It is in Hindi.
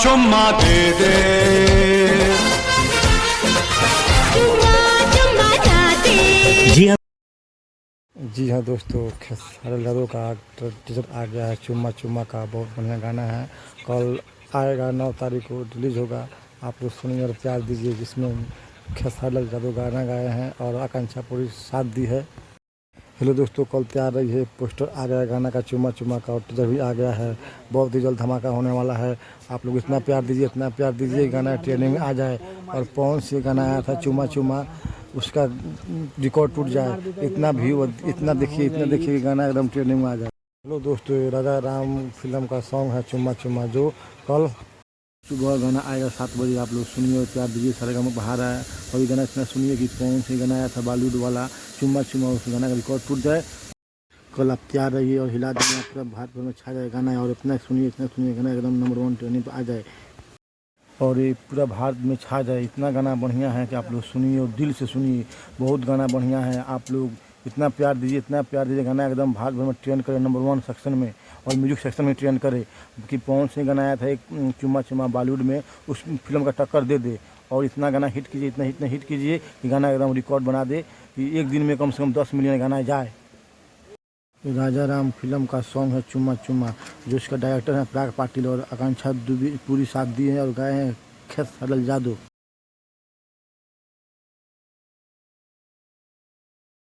चुम्मा दे दे। जी हाँ दोस्तों, खेसारी लाल का टीजर आ गया है। चुम्मा चुम्मा का बहुत बढ़िया गाना है। कल आएगा 9 तारीख को रिलीज होगा। आप लोग सुनिए और प्यार दीजिए, जिसमें खेसारी लाल यादव गाना गाए हैं और आकांक्षा पूरी साथ दी है। हेलो दोस्तों, कल तैयार रही है। पोस्टर आ गया है गाना का चुम्मा चुम्मा का, और टीजर भी आ गया है। बहुत ही जल्द धमाका होने वाला है। आप लोग इतना प्यार दीजिए, इतना प्यार दीजिए, गाना ट्रेनिंग में आ जाए। और पवन से गाना आया था चुम्मा चुम्मा, उसका रिकॉर्ड टूट जाए। इतना व्यू, इतना देखिए कि गाना एकदम ट्रेनिंग में आ जाए। हेलो दोस्तों, ये राजा राम फिल्म का सॉन्ग है चुम्मा चुम्मा, जो कल सुबह गाना आएगा 7 बजे। आप लोग सुनिए और प्यार दीजिए। सारेगामा बाहर आया और ये गाना इतना सुनिए कि कौन से गाना आया था बॉलीवुड वाला चुम्मा चुम्मा, उस गाना का रिकॉर्ड टूट जाए। कल आप तैयार रहिए और हिला दीजिए, पूरा भारत भर में छा जाए गाना। और इतना सुनिए गाना एकदम नंबर 1 ट्रेनिंग पर आ जाए और ये पूरा भारत में छा जाए। इतना गाना बढ़िया है कि आप लोग सुनिए और दिल से सुनिए। बहुत गाना बढ़िया है। आप लोग इतना प्यार दीजिए, इतना प्यार दीजिए, गाना एकदम भारत भर में ट्रेंड करे, नंबर 1 सेक्शन में और म्यूजिक सेक्शन में ट्रेंड करे। कि पवन सिंह गाना आया था एक चुम्मा चुम्मा बॉलीवुड में, उस फिल्म का टक्कर दे दे। और इतना गाना हिट कीजिए, इतना हिट कीजिए कि गाना एकदम रिकॉर्ड बना दे, कि एक दिन में कम से कम 10 मिलियन गाना जाए। राजा राम फिल्म का सॉन्ग है चुम्मा चुम्मा, जो इसका डायरेक्टर है प्राग पाटिल और आकांक्षा पूरी साथ दी है और गाए हैं खेसारी लाल यादव।